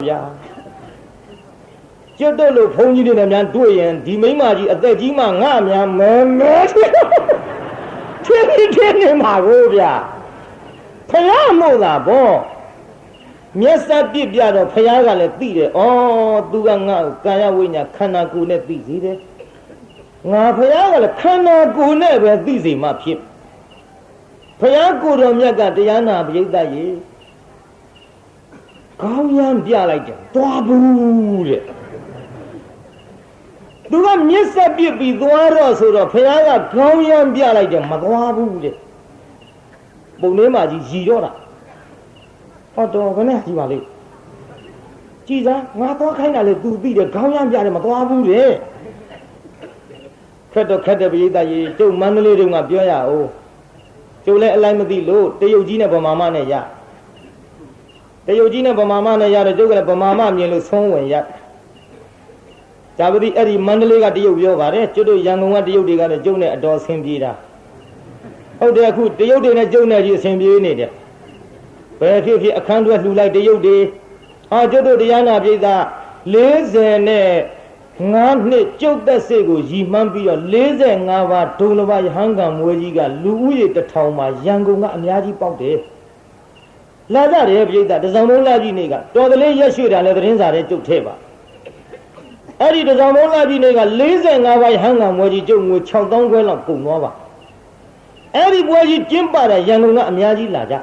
呀，就到了朋友的那边对人，你没嘛的，在起码俺们没天马过边，他也没啥不，面上别别的，他也个来对的，哦，都个俺干呀为呢，看那姑娘对谁的，俺他也个来看那姑娘边对谁嘛偏，他也姑娘面个这样那别的ye。高阳别来着，多不的。如果面上别比多少时候，培养个高阳别来着，没多不的。不能嘛就急着了。我多个呢，是吧嘞？记着，我多看那里都比的高阳别的没多不的。看到别的也就满了的我表呀哦，就来没得路，得有几年不慢慢的呀。这有几年把妈妈呢，伢的这个把妈妈面露松稳呀。假不的，这里曼德勒个只有标吧的，就都阳光个只有这个的，就那多身体的。后头苦只有这呢，就那就身体呢的。白皮皮看出出来只有的，啊，就都这样那边的，来在呢，俺呢就得这个一万比较来在俺话，东了话香港我一个路业的头嘛，阳光个面积包的。来这里别的，这上门来比那个，到这里也学点来的人啥的就退吧。而且这上门来比那个，来在俺话香港我就我抢当官了工作吧。而且我就真把这阳光个面积拉着，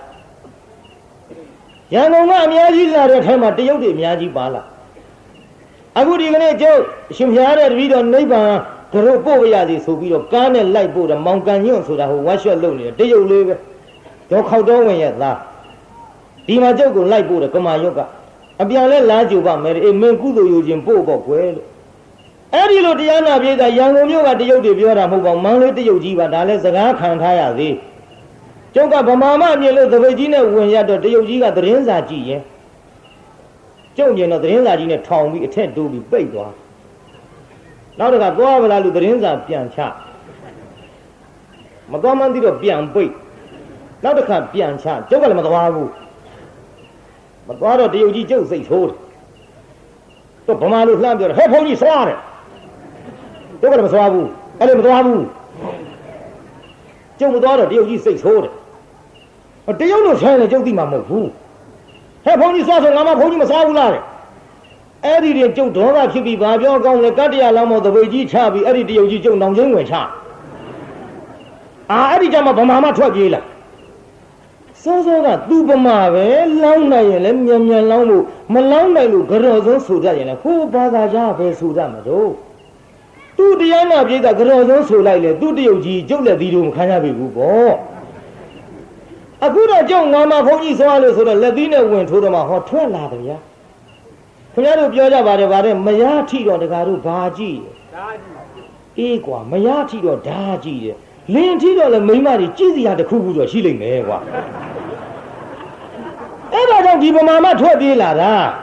阳光个面积拉着，他妈只有这面积罢了。啊，我这个呢就新片的比较那帮，可是不为啥子，所以说干的来不的，忙干净说的，我学路呢，只有那个，要靠中文也是。地方这个来过的干嘛要个？啊，别来篮球吧，没的，门口都有人报鬼了。哎，你说这样那边的阳光苗个只有这边的不帮忙了，只有几把，咱来自个看他呀子。就个把妈妈面了，这回今天问下这只有几个的人啥经验？就见到的人啥经验，长比太多比背多。那这个多不啦？路的人啥变差？没多满地都变背，那这个变差，这个了么多不？我抓到只有几就谁说的，都不马路上边还跑你耍的，这个怎么耍不？还怎么抓不？就不抓到只有几谁说的，我只有那钱了就地嘛没付，还跑你耍说俺妈跑你们耍不来的，哎的人就多大皮皮发表讲的，干这样老毛的危机差比，哎的只有几就当人文差，啊，哎的家嘛把妈妈脱节了。稍稍个都不麻烦，老那人来面面老母，没老那路个人从收着人来，可把大家会收着么着？都这样那边的个人从收来了，都得有几就来地中看下屁股不？啊，不然叫俺妈跑你说了说的，来地那问出的嘛，好突然拉的呀。人家都表家把的没牙剃掉这个都打击，一挂没牙剃掉打击的。连提到了没嘛的，几时下的苦苦做西灵没哇？哎，把这地方妈妈脱别了的，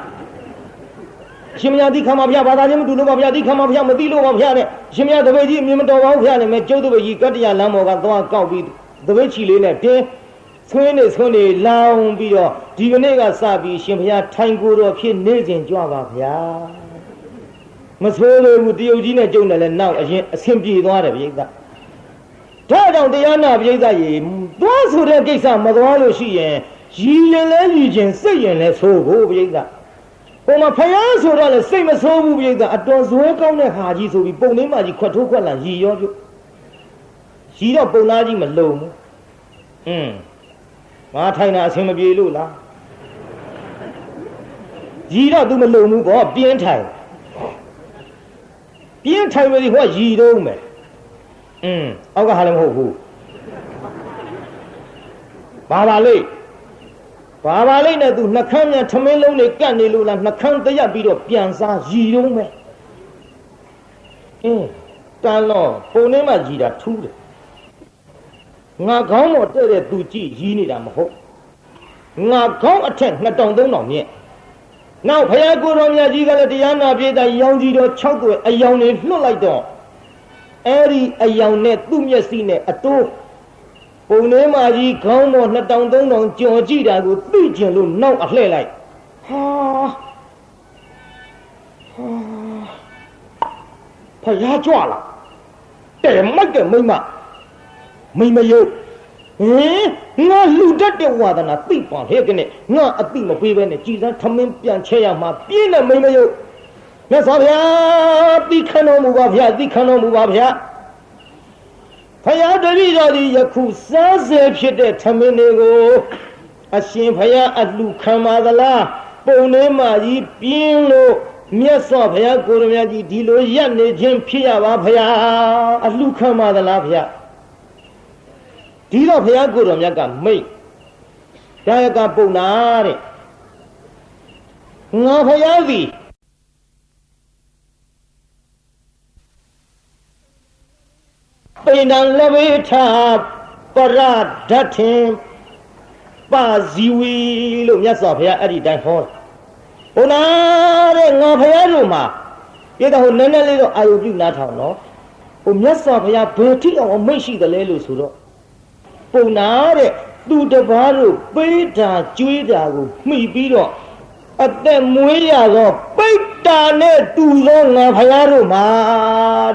什么样的看嘛片，把大家们都弄嘛片，的看嘛片，没地路嘛片的，什么样的位置，你们到网片里面就这位置，各地下老毛个都高比，这位起来呢，对，村里老比较，这个那个啥比什么样，泰国的片内人抓吧片，没错的，我第有几年就那来闹，而且身边多的别个。他让这样那边在也多数的给上没多少时间，一人来遇见谁人来错过别个，我们培养说到了谁没错过别个，啊，多数高的下级所以不能嘛就快出快了，一要就，一要不拿就没路么？我太那什么别路了，一要都没路么？我变态为的话一都没。我个还能好苦，爸爸嘞呢都那看见他们路里干的路了，那看得呀比较边上移动没，干了不能嘛移的出的，我讲我这里都记移你的么好，我讲一天那当东老面，那培养过上面几个了这样那边的养鸡的抢夺，养你落来的。哎，养呢，都没事呢，都，不能嘛是讲我那当东讲交际的个对见路闹来，哈， ဖယားကြွလာတဲ့မိုက်တဲ့မိမယုတ်ငါလူတတ်တဲ့ဝါဒနာသိပါဟဲ့ကနေငါအသိမပေးဘဲနဲ့ကြည်စမ်းထမင်းပြန်ချဲရမှာပြင်းတဲ့မိမယုတ်မြတ်စွာဘုရားသိခံတော်မူပါဗျာသိခံတော်မူပါဗျာဖယားတပည့်တော်ဒီယခုစားစေဖြစ်တဲ့ထမင်းတွေကိုအရှင်ဖယားအလှခံပါသလားပုံထဲမှာကြီးပြင်းလို့မြတ်စွာဘုရားကိုရမကြီးဒီလိုရက်နေခြင်းဖြစ်ရပါဖယားအလှခံပါသလားဖယားဒီတော့ဘုရားကိုတော်မြတ်ကမိတ်ဒါယကပုံနာတဲ့ငါဘုရားသည်ပိဏံလဝေထပရဒဋ္ဌင်ပါဇီဝီလို့မြတ်စွာဘုရားအဲ့ဒီတိုင်းဟောတယ်ဘုရားတဲ့ငါဘုရားတို့မှာပြတော့နည်းနည်းလေးတော့အာယုပြုနားထောင်နော်ဟိုမြတ်စွာဘုရားဘယ်ထိအောင်မိတ်ရှိတယ်လဲလို့ဆိုတော့ပုံနာတဲ့သူတပားတို့ပေးတာကျွေးတာကိုမှီပြီးတော့အသက်မွေးရသောပိဋ္ဌာနဲ့တူသောငါဘုရားတို့မှာ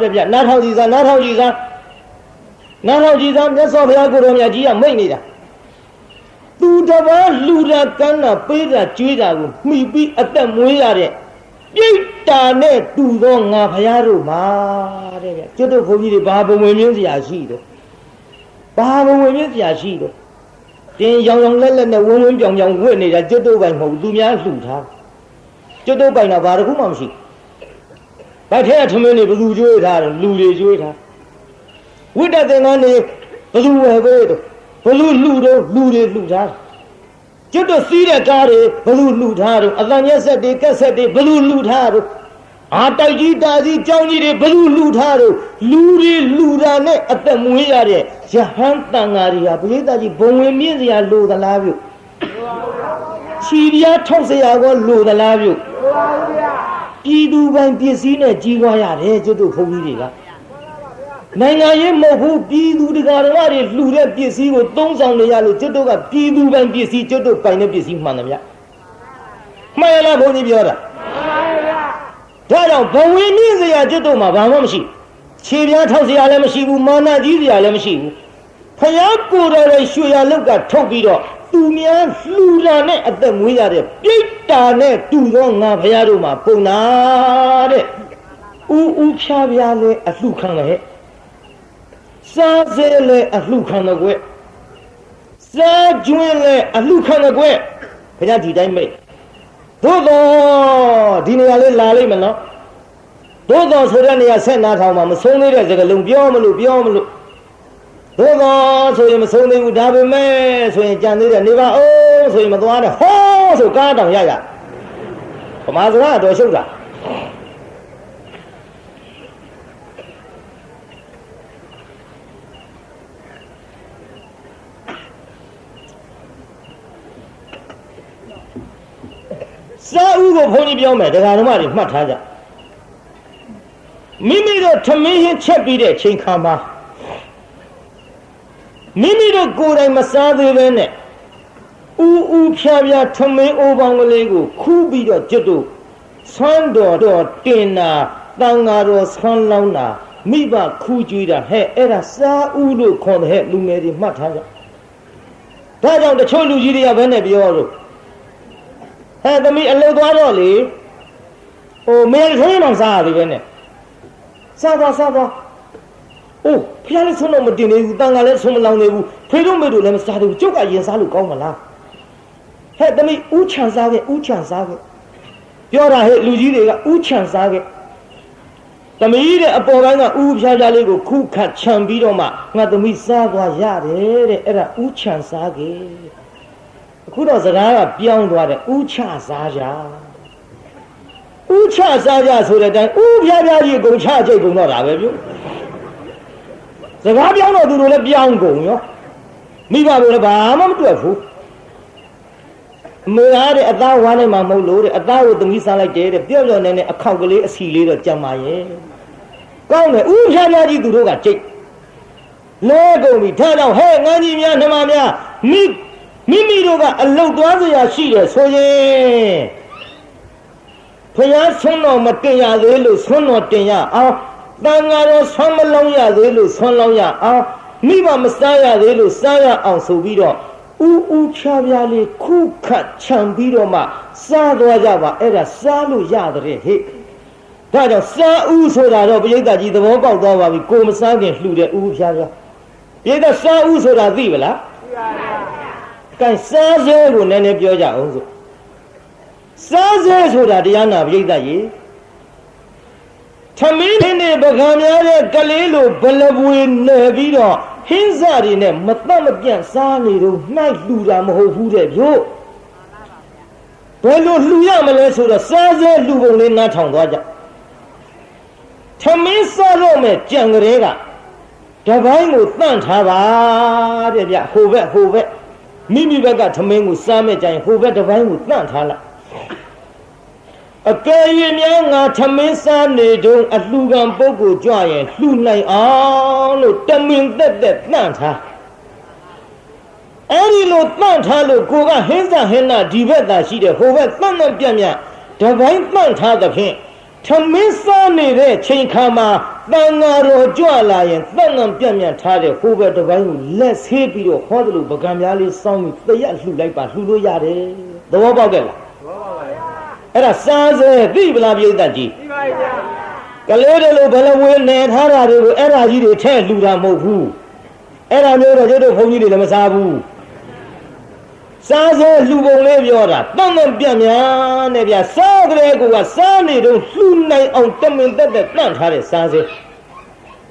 တဲ့ဗျနားထောင်ကြည့်စားမြတ်စွာဘုရားကိုယ်တော်မြတ်ကြီးကမိတ်နေတာသူတပားလူရကန်းတာပေးတာကျွေးတာကိုမှီပြီးအသက်မွေးရတဲ့ပိဋ္ဌာနဲ့တူသောငါဘုရားတို့မှာတဲ့ဗျကျွတ်တို့ဘုန်းကြီးတွေဘာဘဝင်မြင်းစရာရှိတယ်ဘာဘဝင်မြင်းစရာရှိတယ်တင်းရောင်ရောင်လက်လက်နဲ့ဝင်းပြောင်ပြောင်ဝှက်နေတာကျွတ်တို့ပိုင်မဟုတ်သူများလှူထားကျွတ်တို့ပိုင်တာဘာတစ်ခုမှမရှိဘက်ထဲထမင်းတွေဘသူကျွေးထားတယ်လူတွေကျွေးထားဝိတ္တသင်္ကန်းတွေဘသူဝယ်ပေးတော့ဘလူလှူတော့လူတွေလှူထားကျွတ်တို့စီးတဲ့ကားတွေဘလူလှူထားတော့အတန်ရက်ဆက်တွေကက်ဆက်တွေဘလူလှူထားတော့အာတိုက်ကြီးတာကြီးကြောင်းကြီးတွေဘလူလှူထားတော့လူတွေလှူတာနဲ့အသက်မွေးရတဲ့ရဟန်းတန်ဃာတွေဟာပရိသတ်ကြီးဘုံဝင်မြင့်စရာလိုသလားပြုခြီပြားထောက်စရာကောလိုသလားပြုပြည်သူပိုင်ပစ္စည်းနဲ့ကြီးပွားရတယ်ကျွတ်တို့ဘုန်းကြီးတွေကနိုင်ငံရေးမဟုတ်ဘူးပြည်သူတရားတော်တွေလှူတဲ့ပစ္စည်းကိုသုံးဆောင်နေရလို့ကျွတ်တို့ကပြည်သူပိုင်ပစ္စည်းကျွတ်တို့ပိုင်တဲ့ပစ္စည်းမှန်တယ်ဗျမှန်ရလားဘုန်းကြီးပြောတာဒါကြောင့်ဘဝင်မြင့်စရာကျွတ်တို့မှာဘာမှမရှိခြေပြားထောက်စရာလည်းမရှိဘူးမာနကြီးစရာလည်းမရှိဘူးဖယားကိုယ်တော်ရဲ့ရွှေရလုတ်ကထုတ်ပြီးတော့သူများလှူတာနဲ့အသက်မွေးရတဲ့ပြိတ္တာနဲ့တူသောငါဖယားတို့မှာပုံနာတဲ့ဥဖြားပြားလဲအလှခံတယ်ဟဲ့စားစဲလဲအလှခံတယ်ကွစားကျွင်းလဲအလှခံတယ်ကွဘုရားဒီတိုင်းမိတ်သို့တော့ဒီနေရာလေးလာလိမ့်မယ်နော်သို့တော့ဆိုတဲ့နေရာဆက်နာထောင်မှာမဆုံးသေးတဲ့စကားလုံးပြောမလို့သို့တော့ဆိုရင်မဆုံးသေးဘူးဒါပေမဲ့ဆိုရင်ကြံသေးတယ်နေပါအောင်ဆိုရင်မသွားနဲ့ဟောဆိုကားတောင်ရဗမာစကားတော့ရှုပ်တာစာဥကိုဘုန်းကြီးပြောမယ်တရားဓမ္မတွေမှတ်ထားကြမိမိတို့ထမင်းဟင်းချက်ပြီးတဲ့ချိန်ခါမှာမိမိတို့ကိုယ်တိုင်မစားသေးဘဲနဲ့ဥဖြားဖြားထမင်းအိုးပေါင်းကလေးကိုခူးပြီးတော့ကျွတ်တို့ဆွမ်းတော်တင်တာတန်ဃာတော်ဆွမ်းလောင်းတာမိဘခူးကြွေးတာဟဲ့အဲ့ဒါစာဥလို့ခေါ်တဲ့လူငယ်တွေမှတ်ထားကြဒါကြောင့်တချို့လူကြီးတွေကဘယ်နဲ့ပြောလို့ဟဲ့သမီးအလုပ်သွားတော့လေမင်းထွေးမှစားရသေးပဲနဲ့စားသွားအိုးဖျားလည်းဆုံးတော့မတင်သေးဘူးတန်ကလည်းဆုံးမလောင်သေးဘူးဖေတို့မေတို့လည်းမစားသေးဘူးကျုပ်ကရင်စားလို့ကောင်းမလားဟဲ့သမီးဥချံစားခဲ့ပြောတာဟဲ့လူကြီးတွေကဥချံစားခဲ့သမီးတဲ့အပေါ်ပိုင်းကဥဖြားဖြားလေးကိုခုခတ်ခြံပြီးတော့မှငါသမီးစားသွားရတယ်တဲ့အဲ့ဒါဥချံစားခဲ့အခုတော့စကားကပြောင်းသွားတယ်ဥချစားကြဆိုတဲ့အတိုင်းဥဖြားဖြားကြီးကုန်ချကြိတ်ကုန်တော့တာပဲပြုစကားပြောင်းတော့သူတို့လည်းပြောင်းကုန်ရောမိဘတို့လည်းဘာမှမတွေ့ဘူးမေအားတဲ့အသားဝါးနေမှာမဟုတ်လို့တဲ့အသားကိုသမီးစားလိုက်တယ်တဲ့ပြော့ပြော့နေအခောက်ကလေးအစီလေးတော့ကြံပါရဲ့ကောင်းတယ်ဥဖြားဖြားကြီးသူတို့ကကြိတ်လဲကုန်ပြီထားတော့ဟဲ့ငန်းကြီးများနှမများမိမိတို့ကအလုတ်သွားစရာရှိတယ်ဆိုရင်ဖယားဆွမ်းတော်မတင်ရသေးလို့ဆွမ်းတော်တင်ရအောင် တန်ဃာတော်ဆွမ်းမလောင်းရသေးလို့ဆွမ်းလောင်းရအောင်မိဘမစားရသေးလို့စားရအောင်ဆိုပြီးတော့ဥဖြားဖြားလေးခုခတ်ခြံပြီးတော့မှစားသွားကြပါအဲ့ဒါစားလို့ရတဲ့ဟဲ့ဒါကြောင့်စားဥဆိုတာတော့ပရိသတ်ကြီးသဘောပေါက်သွားပါပြီကိုမစားခင်လှူတဲ့ဥဖြားဖြားပရိသတ်စားဥဆိုတာသိပလားသိပါပါကဲစားစဲကိုနည်းနည်းပြောကြအောင်ဆိုစားစဲဆိုတာတရားနာပရိသတ်ကြီးသမီးနဲ့ပကံများတဲ့ကလေးလိုဘလပွေနေပြီးတော့ဟင်းစားတွေနဲ့မတတ်မပြတ်စားနေတော့နှိုက်လှူတာမဟုတ်ဘူးတဲ့ဗျို့ဘယ်လိုလှူရမလဲဆိုတော့စားစဲလှူပုံလေးနားထောင်သွားကြသမီးစားတော့မဲ့ကြံကလေးကတပိုင်းကိုတန့်ထားပါတဲ့ဗျဟိုဘက်မိမိဘက်ကသမင်းကိုစားမဲ့ကြရင်ဟိုဘက်တပိုင်းကိုတန့်ထားလိုက်အကယ်၍များငါသမင်းစားနေတုန်းအလှူကံပုဂ္ဂိုလ်ကြွရင်လှူနိုင်အောင်လို့တမင်သက်တန့်ထားအဲ့ဒီလိုတန့်ထားလို့ကိုကဟင်းစားဟင်းနာဒီဘက်သာရှိတယ်ဟိုဘက်တန့်ပြတ်တပိုင်းတန့်ထားသဖြင့်သမင်းစားနေတဲ့ချိန်ခါမှာတန်ဃာတော်ကြွလာရင်တန့်ပြတ်ထားတဲ့ဟိုဘက်တပိုင်းကိုလက်ဆေးပြီးတော့ဟောတယ်လို့ပကံများလေးစောင်းပြီးတရက်လှူလိုက်ပါလှူလို့ရတယ်သဘောပေါက်ကြလားအဲ့ဒါစားစဲသိပလားပြိဿကြီးသိပါဗျာကလေးတွေလိုဘလဝေးနေထားတာတွေကိုအဲ့ဒါကြီးတွေထဲလှူတာမဟုတ်ဘူးအဲ့ဒါမျိုးတော့ကျတို့ဘုန်းကြီးတွေလည်းမစားဘူးစားစဲလှူပုံလေးပြောတာတန့်ပြတ်များနဲ့ဗျာစားကလေးကစားနေတော့လှူနိုင်အောင်တမင်သက်တန့်ထားတဲ့စားစဲ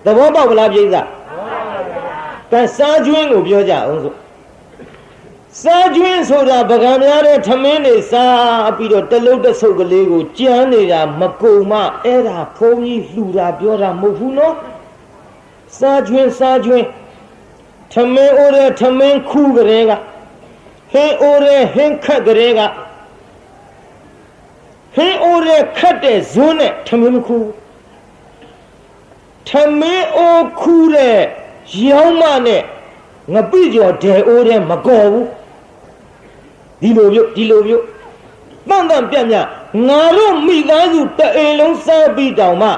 သဘောပေါက်ပလားပြိဿသဘောပေါက်ပါဗျာဒါစားကျွင်းကိုပြောကြအောင်ဆိုစားကျွင်းဆိုတာပကံများတဲ့ထမင်းတွေစားပြီးတော့တလုံးတဆုပ်ကလေးကိုကြမ်းနေတာမကုံမအဲ့ဒါဖုံးကြီးလှူတာပြောတာမဟုတ်ဘူးနော်စားကျွင်းထမင်းအိုးတဲ့ထမင်းခူးကလေးကဟင်းအိုးတဲ့ဟင်းခက်ကလေးကဟင်းအိုးတဲ့ခက်တဲ့ဇွန်းနဲ့ထမင်းခူးထမင်းအိုးခူးတဲ့ရောင်းမနဲ့ငပိကျော်ဒဲအိုးတဲ့မကော်ဘူးဒီလိုမျိုးတန့်ပြတ်ငါတို့မိသားစုတအိမ်လုံးစားပြီးတောင်မှ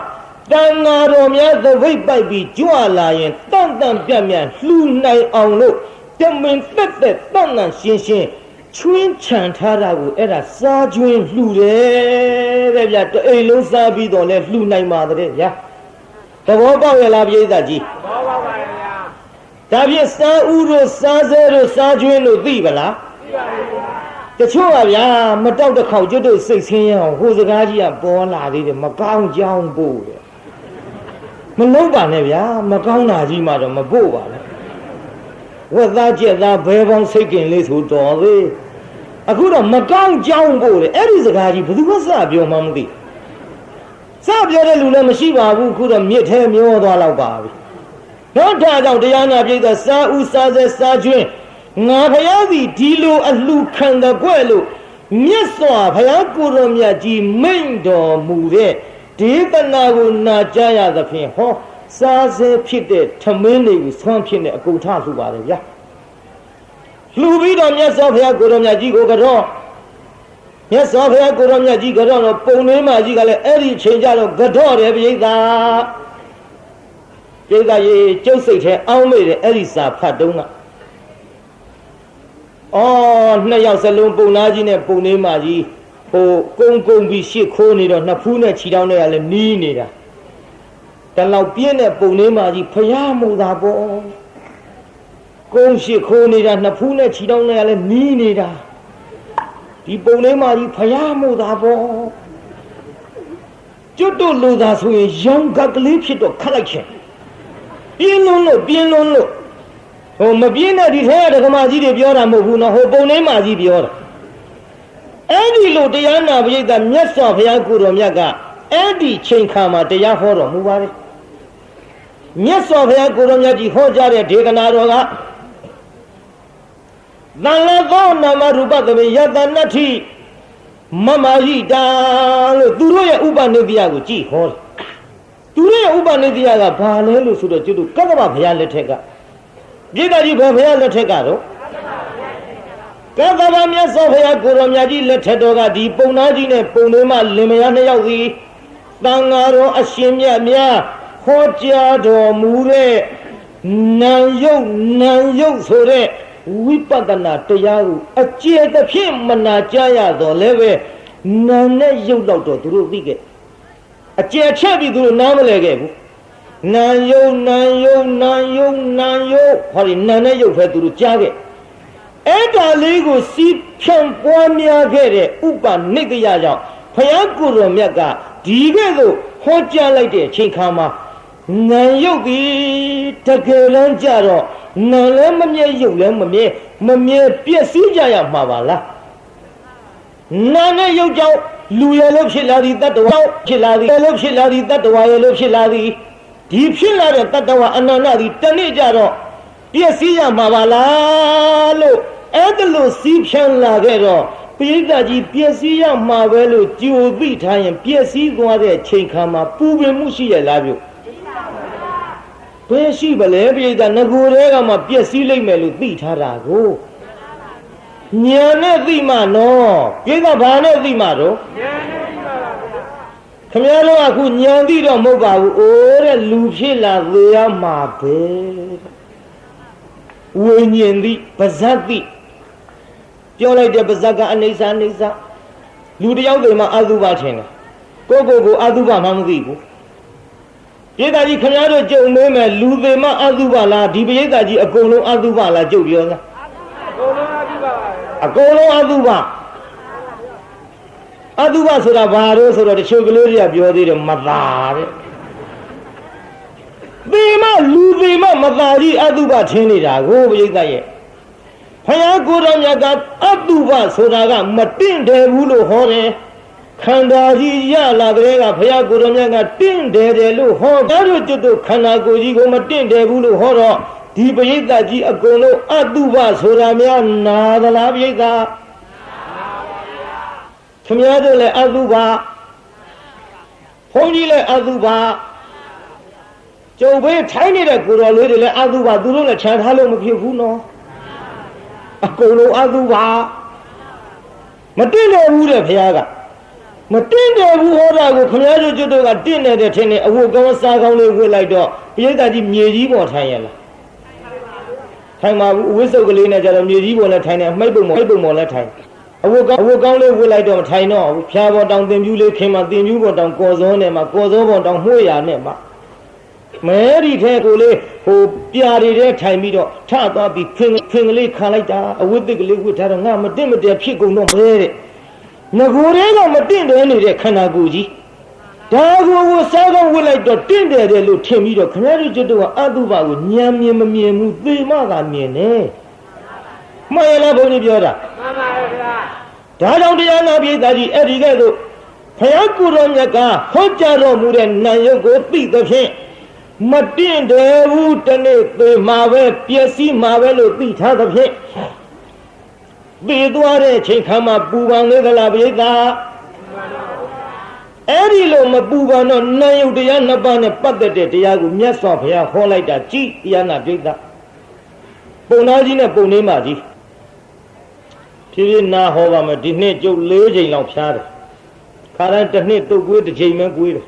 တန်ဃာတော်များသပိတ်ပိုက်ပြီးကြွလာရင်တန့်ပြတ်လှူနိုင်အောင်လို့တမင်သက်တန့်ရှင်းချွင်းချန်ထားတာကိုအဲ့ဒါစားကျွင်းလှူတယ်တဲ့ဗျတအိမ်လုံးစားပြီးတော့လဲလှူနိုင်ပါတဲ့ဗျာသဘောပေါက်ရလားပြိဿကြီးသဘောပေါက်ပါရဲ့ဗျာဒါဖြင့်စားဥတို့စားစဲတို့စားကျွင်းတို့သိပလားသိပါရဲ့ဗျာတချို့ကဗျာမတောက်တစ်ခေါက်ကျွတ်တို့စိတ်ဆင်းရအောင်ဟိုစကားကြီးကပေါ်လာသေးတယ်မကောင်းကြောင်းပို့တယ်မလုံးပါနဲ့ဗျာမကောင်းတာကြီးမှတော့မပို့ပါနဲ့ဝက်သားကြက်သားဘဲပေါင်းစိတ်ကင်လေးဆိုတော်သေးအခုတော့မကောင်းကြောင်းပို့တယ်အဲ့ဒီစကားကြီးဘယ်သူမှစပြောမှမသိစပြောတဲ့လူလည်းမရှိပါဘူးခုတော့မြစ်ထဲမျောသွားတော့ပါပြီတော့ဒါကြောင့်တရားနာပြိဿစားဥစားစဲစားကျွင်းငါဘုရားစီဒီလိုအလှခံတဲ့ကွယ်လို့မြတ်စွာဘုရားကိုရောမြတ်ကြီးမိန့်တော်မူတဲ့ဒေသနာကိုနာကြားရသဖြင့်ဟောစားစဲဖြစ်တဲ့ထမင်းတွေကိုဆွမ်းဖြစ်တဲ့အကုန်ထလှူပါတယ်ဗျာလှူပြီးတော့မြတ်စွာဘုရားကိုရောမြတ်ကြီးကိုကတော့မြတ်စွာဘုရားကိုရောမြတ်ကြီးကတော့ပုံနှင်းမကြီးကလည်းအဲ့ဒီချိန်ကြတော့ကတော့တယ်ပြိဿရေကျုပ်စိတ်ထဲအောင်းမိတယ်အဲ့ဒီစာဖတ်တုံးကနှစ်ယောက်စလုံးပုံနာကြီးနဲ့ပုံနှင်းမကြီးဟိုကုန်းပြီးရှစ်ခိုးနေတော့နှစ်ဖူးနဲ့ခြေထောက်နဲ့ကလည်းနီးနေတာတလောက်ပြင်းတဲ့ပုံနှင်းမကြီးဖျားမှုသာပေါ့ကုန်းရှစ်ခိုးနေတာနှစ်ဖူးနဲ့ခြေထောက်နဲ့ကလည်းနီးနေတာဒီပုံနှင်းမကြီးဖျားမှုသာပေါ့ကျွတ်တို့လူသာဆိုရင်ရောင်ကကလေးဖြစ်တော့ခတ်လိုက်ချင်ပြင်းလွန်းလို့ဟိုမပြင်းတဲ့ဒီထဲကဓမ္မကြီးတွေပြောတာမဟုတ်ဘူးနော်ဟိုပုံနှင်းမကြီးပြောတာအဲ့ဒီလိုတရားနာပရိသတ်မြတ်စွာဘုရားကိုတော်မြတ်ကအဲ့ဒီချိန်ခါမှာတရားဟောတော်မူပါတယ်မြတ်စွာဘုရားကိုတော်မြတ်ကြီးဟောကြားတဲ့ဒေသနာတော်ကသံဃာသောနာမရူပသမေယတနတ္ထိမမဟိတာလို့သူတို့ရဲ့ဥပနိဒေယကိုကြည်ဟောတယ်သူတို့ရဲ့ဥပနိဒေယကဘာလဲလို့ဆိုတော့ကျွတ်တို့ကတ္တဗဘုရားလက်ထက်ကပြိဿကြီးဘယ်ဘုရားလက်ထက်ကတော့ကတ္တဗမြတ်စွာဘုရားကိုရောမြတ်ကြီးလက်ထက်တော်ကဒီပုံနာကြီးနဲ့ပုံနှင်းမလင်မယားနှစ်ယောက်စီသံဃာတော်အရှင်မြတ်များဟ ခေါ်ကြတော်မူတဲ့နာယုတ်ဆိုတဲ့ဝိပဿနာတရားကိုအကျေတစ်ဖြင့်မနာကြရတော့လည်းပဲနာနဲ့ယုတ်တော့သူတို့သိခဲ့အကျေချက်ပြီးသူတို့နားမလဲခဲ့ဘူးနာယုတ်ဟောဒီနာနဲ့ယုတ်ပဲသူတို့ကြားခဲ့အဲ့ဒါလေးကိုစီးဖြန့်ပွားများခဲ့တဲ့ဥပနိဒယကြောင့်ဘုရားကိုယ်တော်မြတ်ကဒီကဲ့သို့ဟောကြားလိုက်တဲ့အချိန်ခါမှာနာယုတ်ကြီးတကယ်လမ်းကြတော့နာလည်းမမြဲယုတ်လည်းမမြဲပျက်စီးကြရမှာပါလားနာနဲ့ယုတ်ကြောင့်လူရလို့ဖြစ်လာသည်တတ္တဝါဖြစ်လာသည်လို့ဖြစ်လာသည်တတ္တဝါရလို့ဖြစ်လာသည်ဒီဖြစ်လာတဲ့တတ္တဝါအနန္တသည်တနေ့ကြတော့ပျက်စီးရမှာပါလားလို့အဲ့ဒါလို့စီးဖြန်းလာခဲ့တော့ပိဋကကြီးပျက်စီးရမှာပဲလို့ကြိုသိထားရင်ပျက်စီးသွားတဲ့ချိန်ခါမှာပူပင်မှုရှိရလားပြုဘယ်ရှိပါလဲပိဋကငကိုယ်တွေကမှပျက်စီးလိမ့်မယ်လို့သိထားတာကိုညာနဲ့သိမှနော်ပိဋကဘာနဲ့သိမှတော့ညာနဲ့သိပါပါခင်ဗျားတို့အခုညာသိတော့မဟုတ်ပါဘူးအိုးတဲ့လူဖြစ်လာသေးရမှာပဲဝိညာဉ်သိပါဇတ်သိပြောလိုက်တဲ့ပါဇတ်ကအနိစ္စလူတယောက်တွေမှာအတုပထင်တယ်ကိုအတုပမှမသိဘူးပိဋကကြီးခင်ဗျားတို့ကြုံနေမယ်လူတွေမှာအတုပလားဒီပိဋကကြီးအကုန်လုံးအတုပလားကြုံပြောလားအကုန်လုံးအတုပဆိုတာဘာလို့ဆိုတော့တချို့ကလေးတွေကပြောသေးတယ်မသာတဲ့ဒီမှာလူတွေမှာမသာကြီးအတုပထင်နေတာကိုပိဋကရဲ့ဘုရားကိုယ်တော်မြတ်ကအတုပဆိုတာကမတင့်တယ်ဘူးလို့ဟောတယ်ခန္ဓာကြီးရလာတဲ့ကဘုရားကိုယ်တော်မြတ်ကတင့်တယ်လို့ဟောဒါတို့ကျွတ်တို့ခန္ဓာကိုယ်ကြီးကိုမတင့်တယ်ဘူးလို့ဟောတော့ဒီပရိသတ်ကြီးအကုန်လုံးအတုပဆိုတာများနာသလားပရိသတ်ခင်ဗျားတို့လည်းအတုပဘုန်းကြီးလည်းအတုပကျုပ်ဘေးထိုင်းနေတဲ့ကိုယ်တော်လေးတွေလည်းအတုပသူတို့လည်းခြံထားလို့မဖြစ်ဘူးနော်အကုန်လုံးအတုပမတင့်တယ်ဘူးတဲ့ဘုရားကမတင့်တယ်ဘူးဟောတာကိုခင်ဗျားတို့ကျွတ်တို့ကတင့်နေတဲ့ထင်နေအဝတ်ကောင်းစားကောင်းလေးဝတ်လိုက်တော့ပရိသတ်ကြီးမြေကြီးပေါ်ထိုင်ရလားထိုင်ပါဘူးအဝတ်စုပ်ကလေးနဲ့ကြတော့မြေကြီးပေါ်လည်းထိုင်တယ်မှိတ်ပုံပေါ်လည်းထိုင်အဝတ်ကောင်းလေးဝတ်လိုက်တော့မထိုင်တော့ဘူးဖြာပေါ်တောင်တင်ပြူးလေးခင်မှာတင်ပြူးပေါ်တောင်ကော်စောနဲ့မှာကော်စောပေါ်တောင်မှုရနဲ့မှာမဲဒီထဲကိုလေးဟိုပြာတွေထဲထိုင်ပြီးတော့ထသွားပြီးဖင်ကလေးခံလိုက်တာအဝတ်သစ်ကလေးဝတ်ထားတော့ငါမတင့်မတယ်ဖြစ်ကုန်တော့မဲတဲ့ငကိုယ်တွေကမတင့်တယ်နေတဲ့ခန္ဓာကိုယ်ကြီးဒါကိုစားကောင်းဝတ်လိုက်တော့တင့်တယ်တယ်လို့ထင်ပြီးတော့ခင်ဗျားတို့ကျွတ်တော့အတုပကိုညံမြင်မမြင်ဘူးသေမကမြင်တယ်မှန်ရလားဘုန်းကြီးပြောတာမှန်ပါဗျာဒါကြောင့်တရားနာပိဋကကြီးအဲ့ဒီကဲ့သို့ဘုရားကိုယ်တော်မြတ်ကဟောကြားတော်မူတဲ့နာယုတ်ကိုသိသဖြင့်မတင့်တယ်ဘူးတနေ့သေမှာပဲပျက်စီးမှာပဲလို့သိထားသဖြင့်သေသွားတဲ့အချိန်ခါမှာပူပန်လေသလားပိဋကအဲ့ဒီလိုမပူပန်တော့နာယုတ်တရားနှစ်ပါးနဲ့ပတ်သက်တဲ့တရားကိုမြတ်စွာဘုရားဟောလိုက်တာကြည်တရားနာပိဋကပုံသားကြီးနဲ့ပုံလေးမကြီးဖြည်းဖြည်းနာဟောပါမယ်ဒီနှစ်ကျုပ်၄ချိန်လောက်ဖြားတယ်ခါတိုင်းတစ်နှစ်တုတ်ကွေးတစ်ချိန်ပဲကွေးတယ်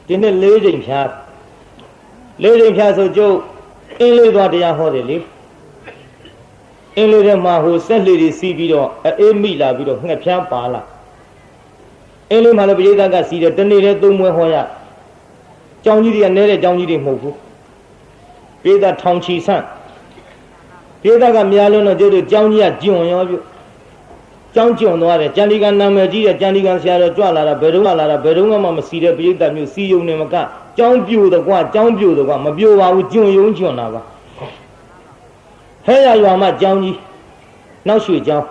ဒီနှစ်၄ချိန်ဖြား၄ချိန်ဖြားဆိုကျုပ်အင်းလေးသွားတရားဟောတယ်လေအင်းလေးထဲမှာဟိုဆက်လေတွေစီးပြီးတော့အေးမိလာပြီးတော့ငှက်ဖျားပါလာအင်းလေးမှာလည်းပရိသတ်ကစီးတယ်တနေ့တည်းသုံးမွဲဟောရကျောင်းကြီးတွေကနဲတဲ့ကျောင်းကြီးတွေမဟုတ်ဘူးပရိသတ်ထောင်ချီဆန့်ပရိသတ်ကများလုံးတော့ကျုပ်တို့ကျောင်းကြီးကကျွန်ရောပြုကျောင်းကျွန်သွားတယ်ကျန်ဒီကနာမည်ကြီးတဲ့ကျန်ဒီကဆရာတော်ကြွလာတာဘယ်တော့မှမစီတဲ့ပရိသတ်မျိုးစီယုံနေမကကျောင်းပြိုတော့ကွာကျောင်းပြိုတော့ကွာမပြိုပါဘူးကျွန်ယုံကျွန်တာပါဟဲ့ရရွာမှာကျောင်းကြီးနောက်ရွှေကျောင်း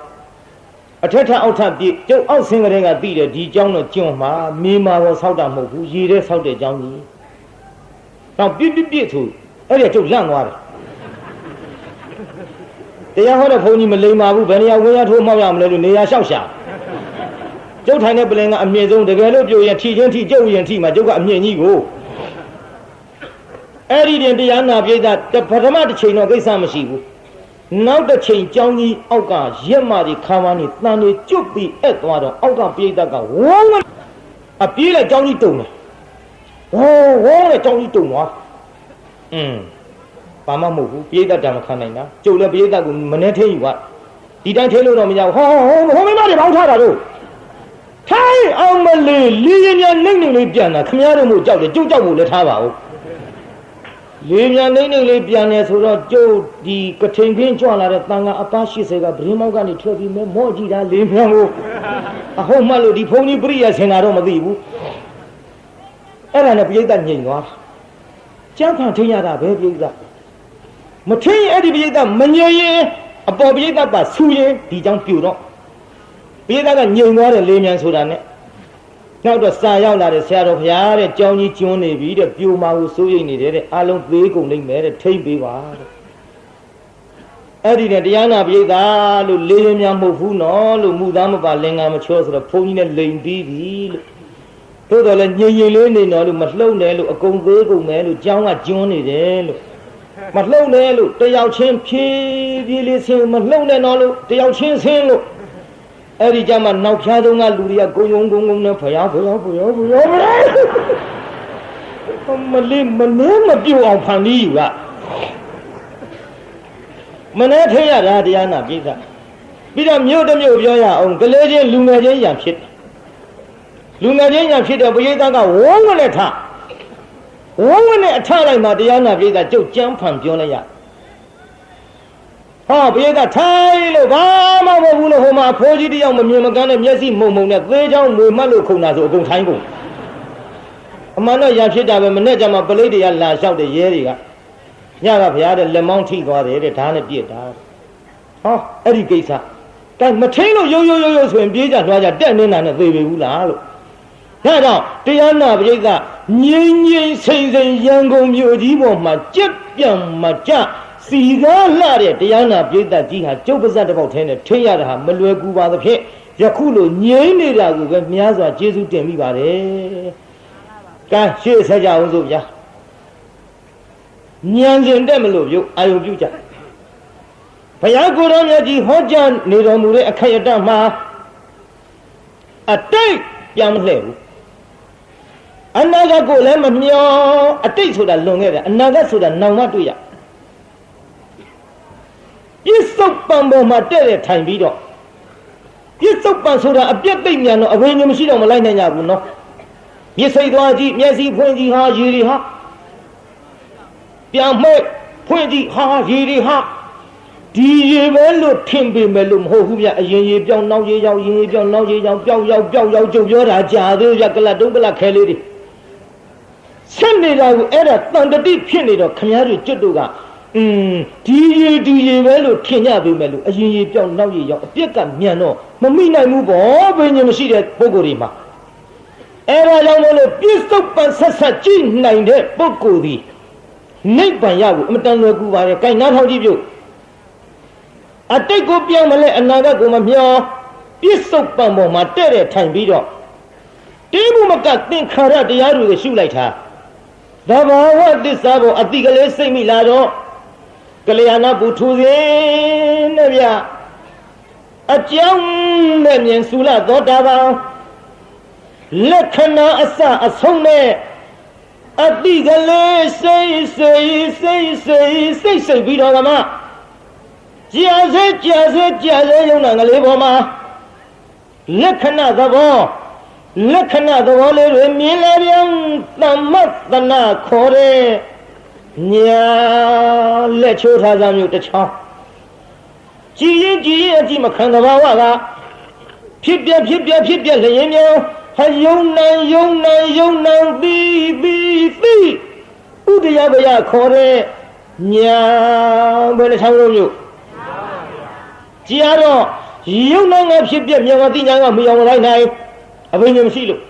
အထက်ထအောက်ထပြည့်ကျုပ်အောက်ဆင်းကလေးကသိတယ်ဒီကျောင်းတော့ကျွန်မှာမေးမှာတော့ဆောက်တာမဟုတ်ဘူးရေထဲဆောက်တဲ့ကျောင်းကြီးတော့ပြည့်သူအဲ့ဒီကျုပ်လန့်သွားတယ်တရားဟောတဲ့ဘုန်းကြီးမလိမ္မာဘူးဘယ်နေရာဝင်ရထိုးမောက်ရမလဲလို့နေရာလျှောက်ရှာကျုပ်ထိုင်တဲ့ပလင်ကအမြင့်ဆုံးတကယ်လို့ပြိုရင်ထိချင်းထိကျုပ်ရင်ထိမှာကျုပ်ကအမြင့်ကြီးကိုအဲ့ဒီတင်တရားနာပိဋကပထမတစ်ချိန်တော့ကိစ္စမရှိဘူးနောက်တစ်ချိန်ကျောင်းကြီးအောက်ကရက်မာကြီးခါမန်းကြီးတန်တွေကျွတ်ပြီးအဲ့သွားတော့အောက်ကပိဋကဝုန်းအပြေးလိုက်ကျောင်းကြီးတုံတယ် ဝေါတဲ့ကြောင်းကြီးတုံသွားဘာမှမဟုတ်ဘူးပိဋကတံမခံနိုင်တာကျုပ်လည်းပိဋကကိုမနေထင်းယူပါဒီတိုင်းထင်းလို့တော့မရဘူးဟောမင်းမတွေပေါင်းထားတာတို့ထိုင်အောင်မလေးလီရင်မြန်နှိမ့်နှိမ့်လေးပြန်တာခမည်းတော်မို့ကြောက်တယ်ကျုပ်ကြောက်ဖို့လည်းထားပါဦးလီမြန်နှိမ့်နှိမ့်လေးပြန်တယ်ဆိုတော့ကျုပ်ဒီကထိန်ခင်းကြွလာတဲ့တန်ခါအပား80ကဗရင်မောက်ကနေထွက်ပြီးမဲမော့ကြည့်တာလီမြန်ကိုအဟုတ်မှလို့ဒီဖုန်းကြီးပြိယဆင်တာတော့မသိဘူးအဲ့ဒါနဲ့ပိဋကညင်သွားကျန်းခံထင်းရတာပဲပိဋကမထင်းရင်အဲ့ဒီပိဋကမညင်ရင်အပေါ်ပိဋကပါဆူရင်ဒီကြောင့်ပြူတော့ပိဋကညင်သွားတယ်လီမြန်ဆိုတာနဲ့နောက်တော့စာရောက်လာတယ်ဆရာတော်ဘုရားတဲ့ကြောင်းကြီးကျွန်းနေပြီတဲ့ပြိုမာကိုစိုးရိမ်နေတယ်တဲ့အလုံးသေးကုန်နေမယ်တဲ့ထိမ့်ပေးပါတဲ့အဲ့ဒီနဲ့တရားနာပိဋကလို့လေရင်များမဟုတ်ဘူးနော်လို့မူသားမပါလင်္ကာမချောဆိုတော့ဘုန်းကြီးနဲ့လိန်ပြီးပြီလို့တို့တော့လည်းညင်ရင်လေးနေတော့လို့မလှုပ်နဲ့လို့အကုန်သေးကုန်မယ်လို့ကြောင်းကကျွန်းနေတယ်လို့မလှုပ်နဲ့လို့တယောက်ချင်းဖြည်းဖြည်းလေးဆင်းမလှုပ်နဲ့တော့လို့တယောက်ချင်းဆင်းလို့အဲ့ဒီကြမှာနောက်ဖြားဆုံးကလူတွေကဂုံယုံဂုံနဲ့ဖျားမလေးမနှဲမပြုတ်အောင်ဖန်ပြီးယူကမနှဲထည့်ရတာတရားနာပိဋကပြီးတော့မြို့တစ်မြို့ပြောရအောင်ကလေးချင်းလူငယ်ချင်းရံဖြစ်လူငယ်ချင်းရံဖြစ်တဲ့ပရိသတ်ကဝုန်းနဲ့ထဝုန်းနဲ့အထလိုက်မှတရားနာပိဋကကျုပ်ကြမ်းဖန်ပြောလိုက်ရဟောပိဋကထိုင်လို့ဘာမှမဟုတ်ဘူးလို့ဟိုမှာဖိုးကြီးတယောက်မမြင်မကန်းနဲ့မျက်စိမုံမုံနဲ့သေးချောင်းမွေမှတ်လို့ခုန်တာဆိုအကုန်ထိုင်းကုန်အမှန်တော့ရံဖြစ်တာပဲမနဲ့ကြမှာပလိတ်တွေကလာလျှောက်တဲ့ရဲတွေကညကဘုရားတဲ့လက်မောင်းထိသွားတယ်တဲ့ဓာတ်နဲ့ပြစ်တာဟောအဲ့ဒီကိစ္စတိုင်မထင်းလို့ရိုးဆိုရင်ပြေးကြသွားကြတက်နေတာနဲ့သေပြီဘူးလားလို့ဒါကြောင့်တရားနာပိဋကငြိမ်ငြိမ်စိမ်စိမ်ရန်ကုန်မြို့ကြီးပေါ်မှာကြက်ပြန်မကြစီကားလှတဲ့တရားနာပိဋကကြီးဟာကျုပ်ပါဇက်တစ်ပေါက်ထဲနဲ့ထိရတာဟာမလွယ်ကူပါသဖြင့်ယခုလိုငြိမ်နေတာကိုပဲများစွာကျေးဇူးတင်မိပါတယ်။ကဲရှေ့ဆက်ကြအောင်စို့ဗျာ။ဉာဏ်ရှင်တက်မလို့ပြုအာယုပြုကြ။ဘုရားကိုယ်တော်မြတ်ကြီးဟောကြားနေတော်မူတဲ့အခေယတမှာအတိတ်ပြန်မလှည့်ဘူး။အနာဂတ်ကိုလည်းမမျောအတိတ်ဆိုတာလွန်ခဲ့တယ်အနာဂတ်ဆိုတာနောင်မှတွေ့ရပြစ္ဆုတ်ပံပေါ်မှာတဲ့တဲ့ထိုင်ပြီးတော့ပြစ္ဆုတ်ပံဆိုတာအပြက်သိမ့်မြန်တော့အဝိညာဉ်မရှိတော့မလိုက်နိုင်ကြဘူးနော်မျက်စိသွားကြည့်မျက်စိဖွင့်ကြည့်ဟာရေတွေဟာပြန်မဲ့ဖွင့်ကြည့်ဟာရေတွေဟာဒီရေပဲလို့ထင်ပေမဲ့လို့မဟုတ်ဘူးဗျအရင်ရေပြောင်းနောက်ရေရောက်ရင်ရေပြောင်းနောက်ရေရောက်ပျောက်ရောက်ကြုံပြောတာကြာသေးဗျကလတ်တုံးကလတ်ခဲလေးတွေဆက်နေတာကိုအဲ့ဒါတန်တတိဖြစ်နေတော့ခမည်းတော်ကျွတ်တို့ကဒီရေပဲလို့ထင်ကြပေမဲ့လို့အရင်ရေပြောင်းနောက်ရေရောက်အပြက်ကမြန်တော့မမိနိုင်ဘူးပေါ့ဘယ်ညမရှိတဲ့ပုဂ္ဂိုလ်တွေမှာအဲ့ဒါကြောင့်မလို့ပြစ္ဆုတ်ပန်ဆက်ကြည့်နိုင်တဲ့ပုဂ္ဂိုလ်ဒီနိဗ္ဗာန်ရကိုအမတန်လွယ်ကူပါရဲ့။ကိုင်နားထောင်ကြည့်ပြုအတိတ်ကိုပြောင်းမလဲအနာဂတ်ကိုမမျောပြစ္ဆုတ်ပံပေါ်မှာတဲ့တဲ့ထိုင်ပြီးတော့တင်းမှုမကသင်္ခါရတရားတွေကိုရှုလိုက်တာသဘာဝသစ္စာကိုအတိကလေးစိတ်မိလာတော့ကလျာဏဘုထုစဉ်နဲ့ဗျအကြောင်းနဲ့မြင်စုလသောတာပန်လက္ခဏာအစအဆုံးနဲ့အတိကလေးစိတ်ပြီးတော့ကမှကြာစေရုံနာကလေးပေါ်မှာလက္ခဏာသဘောလေးတွေမြင်လာပြန်သမ္မတနာခေါ်တဲ့ညာလက်ချိုးထားစမျိုးတစ်ချောင်းကြည်ရင်အကြည့်မခံသဘာဝကဖြစ်ပြလျင်မြောင်ဟာယုံနံပြီးဥဒယဘယခေါ်တဲ့ညာဘယ်နှချောင်းလုံးမျိုးကြည်ရတော့ယုံနံကဖြစ်ပြမြောင်ကတိညာကမီအောင်မလိုက်နိုင်အဘိညာဉ်မရှိလို့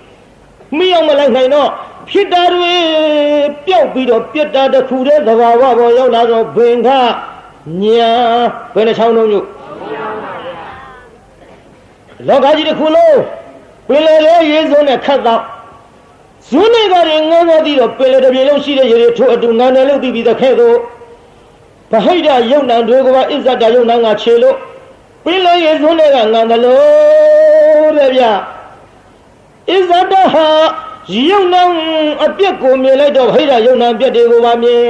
မီအောင်မလိုက်နိုင်တော့ဖြစ်တာတွေပျောက်ပြီးတော့ပြတ်တာတစ်ခုတည်းသဘာဝပေါ်ရောက်လာတော့ဘင်္ဂညာဘယ်နှချောင်းလုံးမျိုးလောကကြီးတစ်ခုလုံးပင်လယ်လေးရေစုံနဲ့ခတ်တော့ဇွန်းတွေကတွေငန်းငယ်ပြီးတော့ပင်လယ်တစ်ပြေလုံးရှိတဲ့ရေတွေထိုးအတူငန်းတယ်လို့သိပြီးတဲ့ခဲ့တော့ဗဟိတယုံနံတွေကပါအစ္ဆဒယုံနံကခြေလို့ပင်လယ်ရေဇွန်းတွေကငန်းတယ်လို့တဲ့ဗျအစ္ဆဒဟာ ရုံနှံအပြက်ကိုမြင်လိုက်တော့ဟိတ်တာရုံနှံပြက်တွေကိုပါမြင်